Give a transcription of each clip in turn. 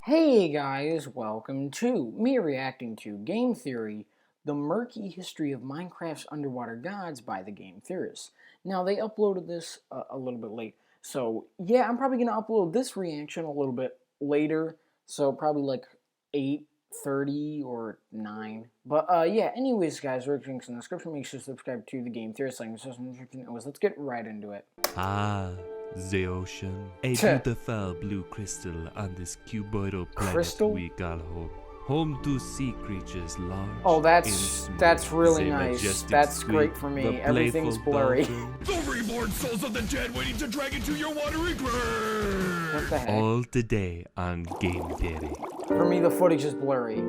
Hey guys, welcome to me reacting to Game Theory, the murky history of Minecraft's underwater gods by the Game Theorists. Now, they uploaded this a little bit late, so yeah, I'm probably going to upload this reaction a little bit later, so probably like 8:30 or 9. But yeah, anyways guys, links in the description, make sure to subscribe to the Game Theorists. Let's get right into it. The ocean. A beautiful blue crystal on this cuboidal planet we call home. Home to sea creatures large. Oh, that's really nice. That's great for me. Everything's blurry. The reborn souls of the dead waiting to drag into your watery grave. What the heck? All today on Game Theory. For me, the footage is blurry.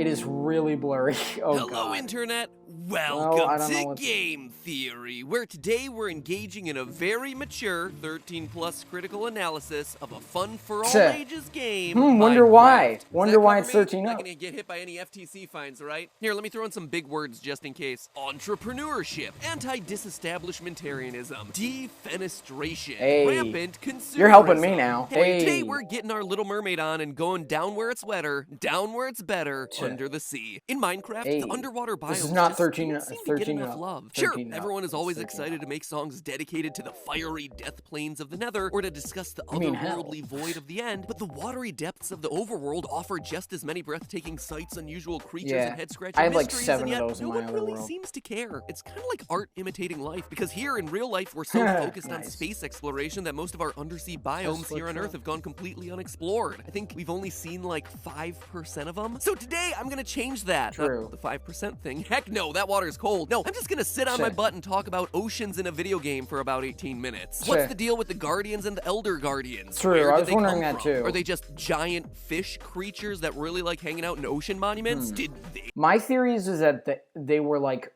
It is really blurry. Oh, Hello, God. Internet. Well, I Welcome don't know to Game Theory, where today we're engaging in a very mature 13-plus critical analysis of a fun-for-all-ages game. Wonder why. Minecraft. Wonder why Does it's that cover 13 me? up. Not gonna get hit by any FTC fines, right? Here, let me throw in some big words just in case. Entrepreneurship, anti-disestablishmentarianism, defenestration, Hey, rampant consumerism. you're helping me now. Boy, Hey. today we're getting our Little Mermaid on and going down where it's wetter, down where it's better, Sure. under the sea. In Minecraft, Hey, the underwater biomes this is not just 13 don't seem to get 13 enough up. love. 13 Sure, up. everyone is always 13 excited to make songs dedicated to the fiery death plains of the Nether or to discuss the mean hell. otherworldly void of the end, but the watery depths of the overworld offer just as many breathtaking sights, unusual creatures, Yeah, and head-scratching I have like mysteries, 7 and yet of those in no my one other really world. seems to care. It's kind of like art imitating life, because here in real life we're so focused on Nice. space exploration that most of our undersea biomes here on Earth have gone completely unexplored. I think we've only seen like 5% of them. So today I'm gonna change that. Not True. the 5% thing. Heck no, that water's cold. No, I'm just gonna sit on my Sure. butt and talk about oceans in a video game for about 18 minutes. Sure. What's the deal with the Guardians and the Elder Guardians? True, Where I did was they wondering come that from? too. Are they just giant fish creatures that really like hanging out in ocean monuments? Did they? My theory is that they were like,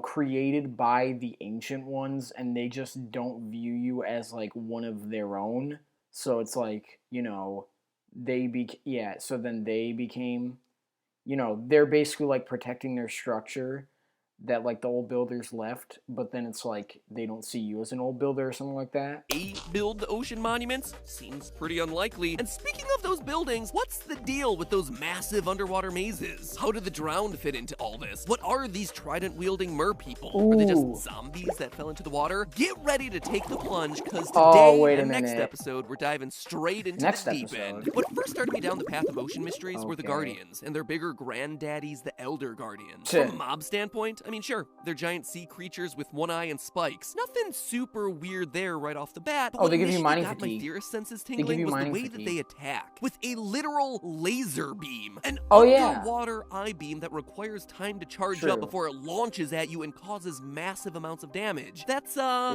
created by the ancient ones, and they just don't view you as like one of their own. So it's like, so then they became, they're basically like protecting their structure that like the old builders left, but then it's like they don't see you as an old builder or something like that. Build the ocean monuments? Seems pretty unlikely. And speaking of those buildings, what's the deal with those massive underwater mazes? How do the drowned fit into all this? What are these trident-wielding mer people? Are they Ooh. just zombies that fell into the water? Get ready to take the plunge, because Oh, today wait a and next minute. episode, we're diving straight into Next the deep episode? end. What first started me down the path of ocean mysteries were the Okay. Guardians, and their bigger granddaddies, the Elder Guardians. Sure. From a mob standpoint, I mean, sure, they're giant sea creatures with one eye and spikes. Nothing super weird there right off the bat. But Oh, they what give you initially mining got my fatigue. theorist senses give tingling you was the mining way that fatigue. they attack. With a literal laser beam. An Oh, yeah. underwater eye beam that requires time to charge True. up before it launches at you and causes massive amounts of damage. That's Yeah.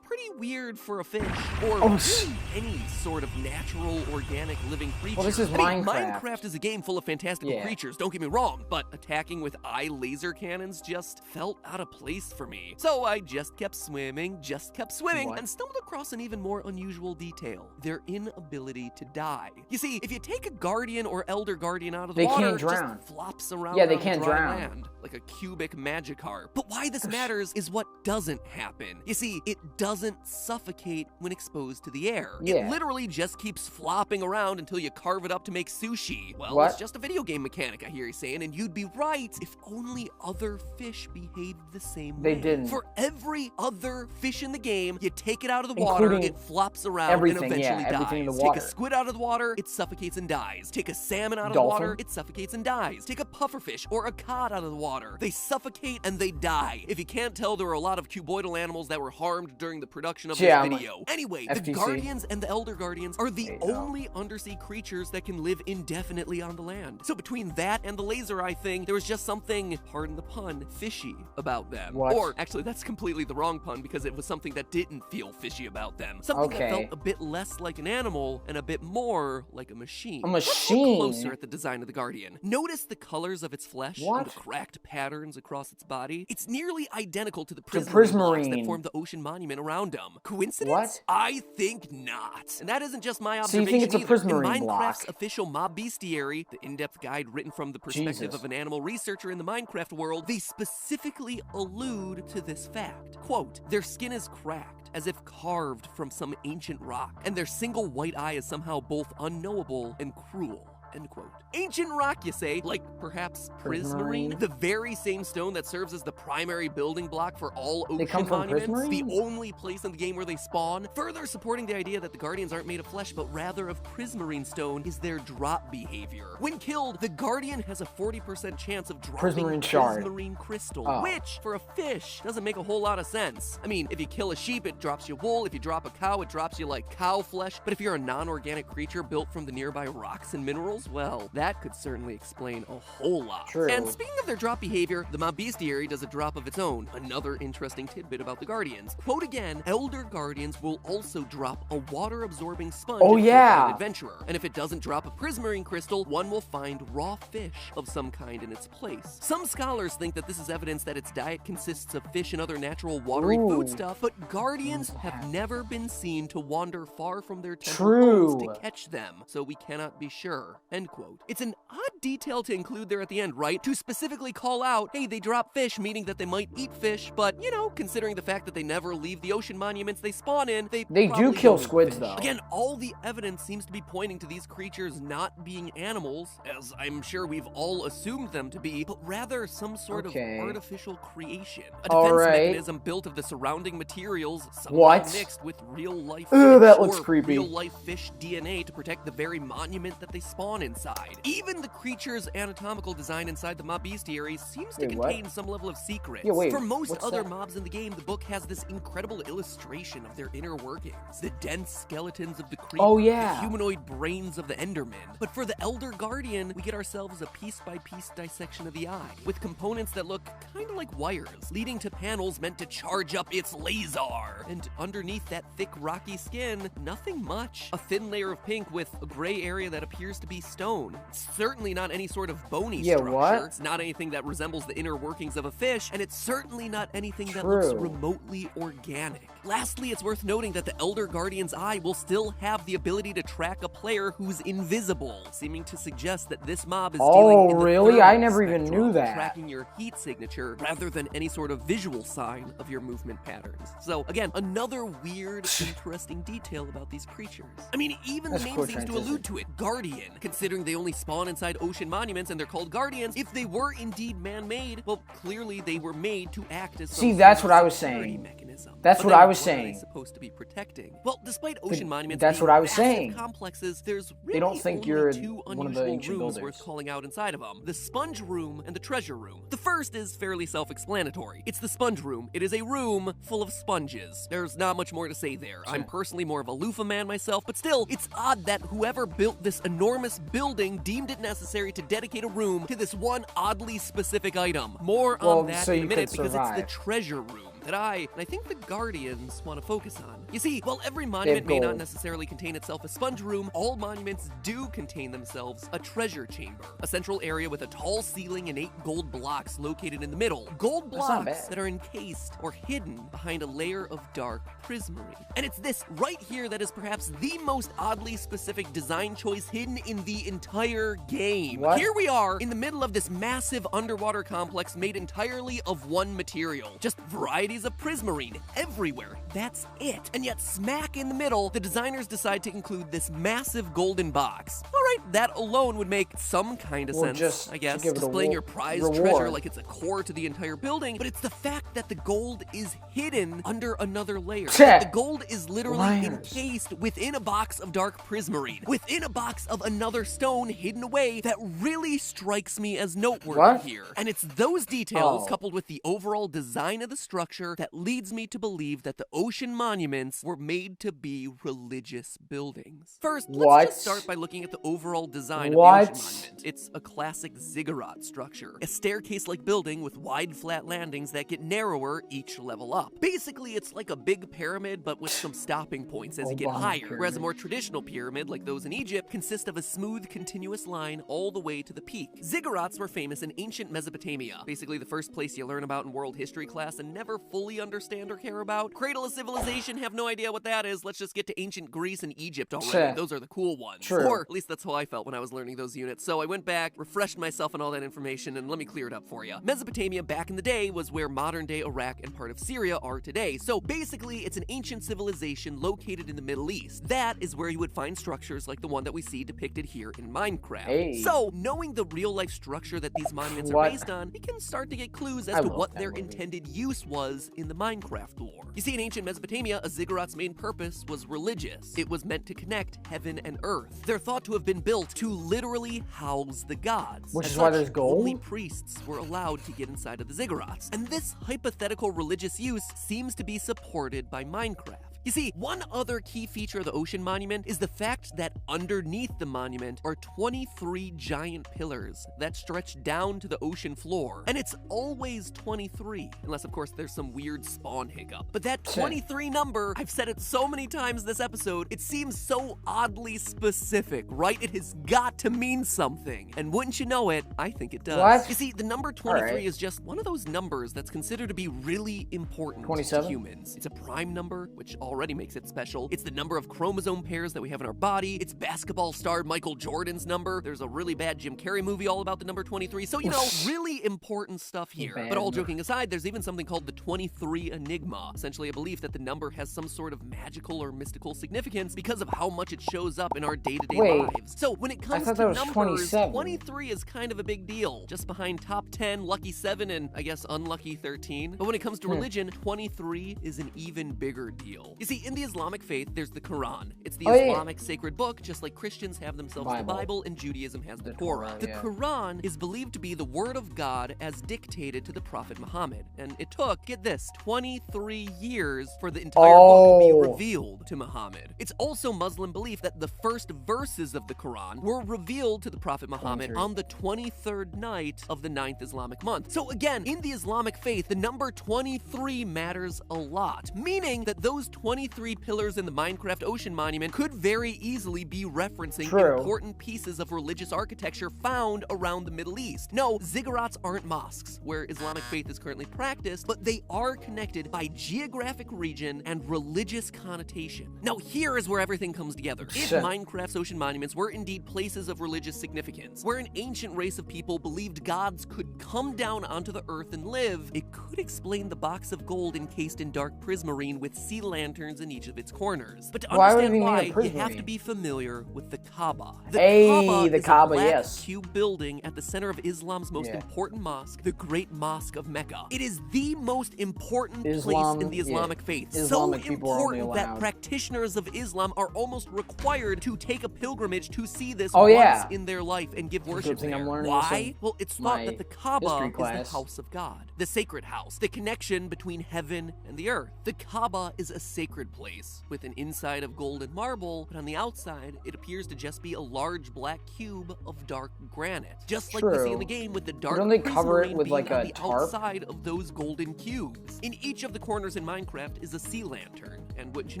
pretty weird for a fish. Or Oh, really any sort of natural, organic, living creature. Well, this is I mean, Minecraft. Minecraft is a game full of fantastical Yeah. creatures, don't get me wrong, but attacking with eye laser cannons just felt out of place for me. So I just kept swimming, What? and stumbled across an even more unusual detail: their inability to die. You see, if you take a Guardian or Elder Guardian out of the They water, can't it drown. just flops around Yeah, they on can't dry drown. land, like a cubic Magikarp. But why this matters is what doesn't happen. You see, it doesn't suffocate when exposed to the air. Yeah. It literally just keeps flopping around until you carve it up to make sushi. Well, What? it's just a video game mechanic, I hear you saying, and you'd be right if only other fish behaved the same They way. didn't. For every other fish in the game, you take it out of the water, Including it flops around everything, and eventually yeah, everything in dies. the Take water. a squid out of the water, it suffocates and dies. Take a salmon out of Dolphin. the water, it suffocates and dies. Take a pufferfish or a cod out of the water, they suffocate and they die. If you can't tell, there were a lot of cuboidal animals that were harmed during the production of Yeah, this I'm video. Anyway, the FTC. Guardians and the Elder Guardians are the There you go. only undersea creatures that can live indefinitely on the land. So between that and the laser eye thing, there was just something, pardon the pun, fishy about them. What? Or actually, that's completely the wrong pun, because it was something that didn't feel fishy about them. Something that Okay. felt a bit less like an animal and a bit more like a machine. A Let's machine? look closer at the design of the Guardian. Notice the colors of its flesh and What? the cracked patterns across its body. It's nearly identical to the Prismarine blocks that Prismarine. form the ocean monument around them. Coincidence? What? I think not. And that isn't just my So you observation think it's a either. Prismarine In Minecraft's block? official mob bestiary, the in-depth guide written from the perspective Jesus. of an animal researcher in the Minecraft world, they specifically allude to this fact. Quote, their skin is cracked, as if carved from some ancient rock, and their single white eye is somehow both unknowable and cruel. End quote. Ancient rock, you say? Like perhaps Prismarine? The very same stone that serves as the primary building block for all ocean monuments? Prismarine? The only place in the game where they spawn? Further supporting the idea that the Guardians aren't made of flesh, but rather of Prismarine stone is their drop behavior. When killed, the Guardian has a 40% chance of dropping Prismarine crystal, which, for a fish, doesn't make a whole lot of sense. I mean, if you kill a sheep, it drops you wool. If you drop a cow, it drops you like cow flesh. But if you're a non-organic creature built from the nearby rocks and minerals, well, that could certainly explain a whole lot. True. And speaking of their drop behavior, the mob bestiary does a drop of its own. Another interesting tidbit about the Guardians. Quote again, Elder Guardians will also drop a water-absorbing sponge if you find an adventurer. And if it doesn't drop a Prismarine crystal, one will find raw fish of some kind in its place. Some scholars think that this is evidence that its diet consists of fish and other natural watery foodstuff, but Guardians have never been seen to wander far from their temple homes to catch them, so we cannot be sure. End quote. It's an odd detail to include there at the end, right? To specifically call out, hey, they drop fish, meaning that they might eat fish, but, you know, considering the fact that they never leave the ocean monuments they spawn in, they do kill squids, though. Again, all the evidence seems to be pointing to these creatures not being animals, as I'm sure we've all assumed them to be, but rather some sort of artificial creation. A defense mechanism built of the surrounding materials, somehow mixed with real-life real-life fish DNA to protect the very monument that they spawn inside. Even the creature's anatomical design inside the mob bestiary seems to contain some level of secrets. For most other mobs in the game, the book has this incredible illustration of their inner workings. The dense skeletons of the creeper, the humanoid brains of the Enderman. But for the Elder Guardian, we get ourselves a piece-by-piece dissection of the eye, with components that look kind of like wires, leading to panels meant to charge up its laser. And underneath that thick, rocky skin, nothing much. A thin layer of pink with a gray area that appears to be stone. It's certainly not any sort of bony structure. It's not anything that resembles the inner workings of a fish, and it's certainly not anything that looks remotely organic. Lastly, it's worth noting that the Elder Guardian's eye will still have the ability to track a player who's invisible, seeming to suggest that this mob is dealing in the thermal I never even knew that. Tracking your heat signature rather than any sort of visual sign of your movement patterns. So again, another weird, interesting detail about these creatures. I mean, even the name seems to allude to it, Guardian. Considering they only spawn inside ocean monuments and they're called Guardians, if they were indeed man-made, well, clearly they were made to act as some that's what I was saying. Mechanism. That's what I was saying. What are they supposed to be protecting? Well, despite ocean monuments that's being what I was saying. complexes, there's really they don't think only you're two one of the unusual ancient rooms builders. worth calling out inside of them: the sponge room and the treasure room. The first is fairly self-explanatory. It's the sponge room. It is a room full of sponges. There's not much more to say there. I'm personally more of a loofah man myself, but still, it's odd that whoever built this enormous building deemed it necessary to dedicate a room to this one oddly specific item. More on that in a minute, because it's the treasure room that I think the Guardians want to focus on. You see, while every monument may not necessarily contain itself a sponge room, all monuments do contain themselves a treasure chamber, a central area with a tall ceiling and 8 gold blocks located in the middle. Gold blocks that are encased or hidden behind a layer of dark prismarine. And it's this right here that is perhaps the most oddly specific design choice hidden in the entire game. Here we are in the middle of this massive underwater complex made entirely of one material. Just varieties of prismarine everywhere. That's it. And yet, smack in the middle, the designers decide to include this massive golden box. Alright, that alone would make some kind of sense, I guess, displaying your prized treasure like it's a core to the entire building, but it's the fact that the gold is hidden under another layer. The gold is literally encased within a box of dark prismarine, within a box of another stone hidden away, that really strikes me as noteworthy here. And it's those details, coupled with the overall design of the structure, that leads me to believe that the ocean monuments were made to be religious buildings. First, let's just start by looking at the overall design of the ocean monument. It's a classic ziggurat structure, a staircase-like building with wide flat landings that get narrower each level up. Basically, it's like a big pyramid, but with some stopping points as you get higher, whereas a more traditional pyramid, like those in Egypt, consists of a smooth, continuous line all the way to the peak. Ziggurats were famous in ancient Mesopotamia, basically the first place you learn about in world history class and never fully understand or care about. Cradle of civilization, have no idea what that is. Let's just get to ancient Greece and Egypt already. Those are the cool ones. True. Or at least that's how I felt when I was learning those units. So I went back, refreshed myself on all that information, and let me clear it up for you. Mesopotamia back in the day was where modern-day Iraq and part of Syria are today. So basically, it's an ancient civilization located in the Middle East. That is where you would find structures like the one that we see depicted here in Minecraft. Hey. So, knowing the real-life structure that these monuments are based on, we can start to get clues as to what their intended use was in the Minecraft lore. You see, in ancient Mesopotamia, a ziggurat's main purpose was religious. It was meant to connect heaven and earth. They're thought to have been built to literally house the gods. Which is why there's gold? Only priests were allowed to get inside of the ziggurats. And this hypothetical religious use seems to be supported by Minecraft. You see, one other key feature of the ocean monument is the fact that underneath the monument are 23 giant pillars that stretch down to the ocean floor. And it's always 23, unless of course there's some weird spawn hiccup. But that 23 number, I've said it so many times this episode, it seems so oddly specific, right? It has got to mean something. And wouldn't you know it, I think it does. What? You see, the number 23 is just one of those numbers that's considered to be really important 27? to humans. It's a prime number, which already makes it special. It's the number of chromosome pairs that we have in our body. It's basketball star Michael Jordan's number. There's a really bad Jim Carrey movie all about the number 23. So, you know, really important stuff here. But all joking aside, there's even something called the 23 Enigma. Essentially a belief that the number has some sort of magical or mystical significance because of how much it shows up in our day-to-day lives. So when it comes to numbers, 23 is kind of a big deal. Just behind top 10, lucky 7, and I guess unlucky 13. But when it comes to religion, 23 is an even bigger deal. You see, in the Islamic faith, there's the Quran. It's the Islamic sacred book, just like Christians have themselves the Bible and Judaism has the Torah. The Quran is believed to be the word of God as dictated to the Prophet Muhammad. And it took, get this, 23 years for the entire book to be revealed to Muhammad. It's also Muslim belief that the first verses of the Quran were revealed to the Prophet Muhammad on the 23rd night of the 9th Islamic month. So again, in the Islamic faith, the number 23 matters a lot, meaning that those 23 pillars in the Minecraft Ocean Monument could very easily be referencing important pieces of religious architecture found around the Middle East. No, ziggurats aren't mosques, where Islamic faith is currently practiced, but they are connected by geographic region and religious connotation. Now, here is where everything comes together. If Minecraft's ocean monuments were indeed places of religious significance, where an ancient race of people believed gods could come down onto the earth and live, it could explain the box of gold encased in dark prismarine with sea lanterns in each of its corners. But to understand why, you have to be familiar with the Kaaba. The Kaaba is a black cube building at the center of Islam's most important mosque, the Great Mosque of Mecca. It is the most important place in the Islamic faith. So important that practitioners of Islam are almost required to take a pilgrimage to see this once in their life and give worship there. Why? Well, it's thought that the Kaaba is the house of God, the sacred house, the connection between heaven and the earth. The Kaaba is a sacred place with an inside of gold and marble, but on the outside, it appears to just be a large black cube of dark granite. Just like we see in the game with the dark prismarine being like on the outside of those golden cubes. In each of the corners in Minecraft is a sea lantern, and wouldn't you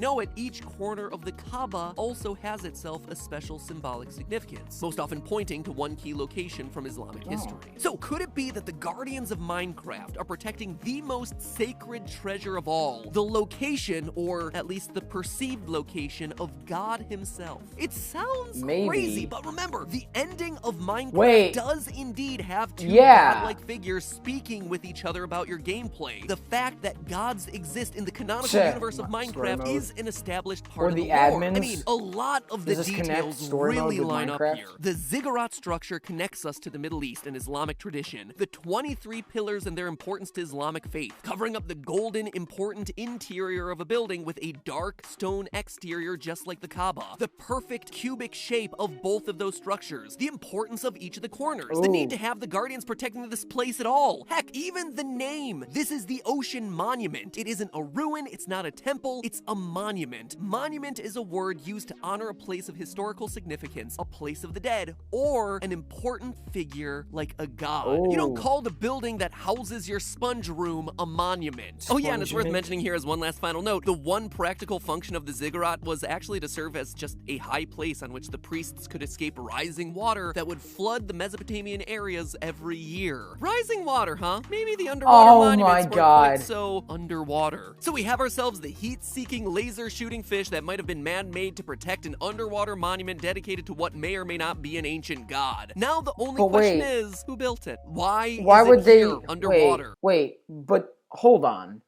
know it, each corner of the Kaaba also has itself a special symbolic significance, most often pointing to one key location from Islamic history. So could it be that the guardians of Minecraft are protecting the most sacred treasure of all, the location, or at least the perceived location, of God himself? It sounds crazy, but remember, the ending of Minecraft does indeed have two godlike figures speaking with each other about your gameplay. The fact that gods exist in the canonical universe of Minecraft is an established part of the lore. I mean, a lot of the details really line up here. The ziggurat structure connects us to the Middle East and Islamic tradition. The 23 pillars and their importance to Islamic faith, covering up the golden, important interior of a building with a dark stone exterior just like the Kaaba. The perfect cubic shape of both of those structures. The importance of each of the corners. The need to have the guardians protecting this place at all. Heck, even the name. This is the Ocean Monument. It isn't a ruin, it's not a temple, it's a monument. Monument is a word used to honor a place of historical significance, a place of the dead, or an important figure like a god. You don't call the building that houses your sponge room a monument. Oh yeah, and it's worth mentioning here as one last final note, the one practical function of the ziggurat was actually to serve as just a high place on which the priests could escape rising water that would flood the Mesopotamian areas every year. Rising water, huh? Maybe the underwater monuments weren't quite so underwater. So we have ourselves the heat-seeking, laser-shooting fish that might have been man-made to protect an underwater monument dedicated to what may or may not be an ancient god. Now the only question is, who built it? Why would is it they here underwater? Wait, but hold on.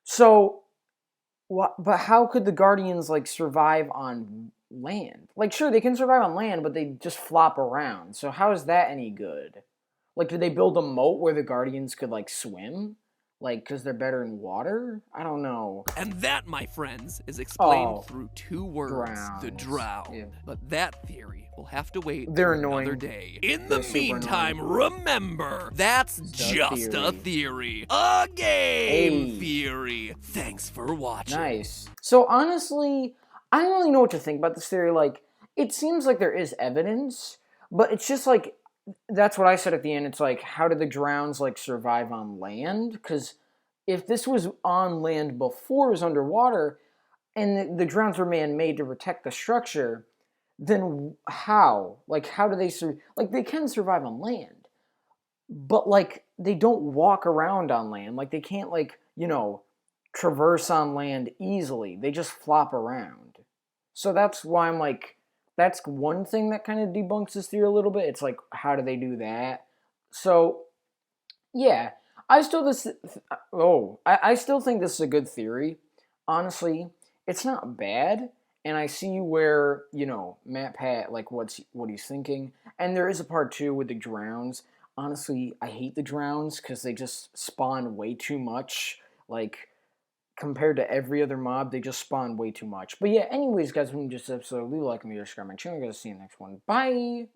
So, but how could the Guardians like survive on land? Like, sure, they can survive on land, but they just flop around. So how is that any good? Like, did they build a moat where the Guardians could like swim? Like, because they're better in water? I don't know. And that, my friends, is explained through two words, the drowned. Yeah. But that theory will have to wait another day. In the meantime, remember, that's just a theory. A game theory. Thanks for watching. Nice. So honestly, I don't really know what to think about this theory. Like, it seems like there is evidence, but it's just like, that's what I said at the end. It's like, how did the drowns like survive on land? Because if this was on land before it was underwater, and the drowns were man-made to protect the structure, then how? Like, how do they like, they can survive on land, but like, they don't walk around on land. Like, they can't like, you know, traverse on land easily. They just flop around. So that's why I'm like, that's one thing that kind of debunks this theory a little bit. It's like, how do they do that? So, yeah, I still think this is a good theory. Honestly, it's not bad, and I see where, you know, Matt Pat, like, what he's thinking. And there is a part 2 with the drowns. Honestly, I hate the drowns because they just spawn way too much. Like, compared to every other mob, they just spawn way too much. But yeah, anyways, guys, if you enjoyed this episode, leave a like and subscribe to my channel. Guys, see you next one. Bye!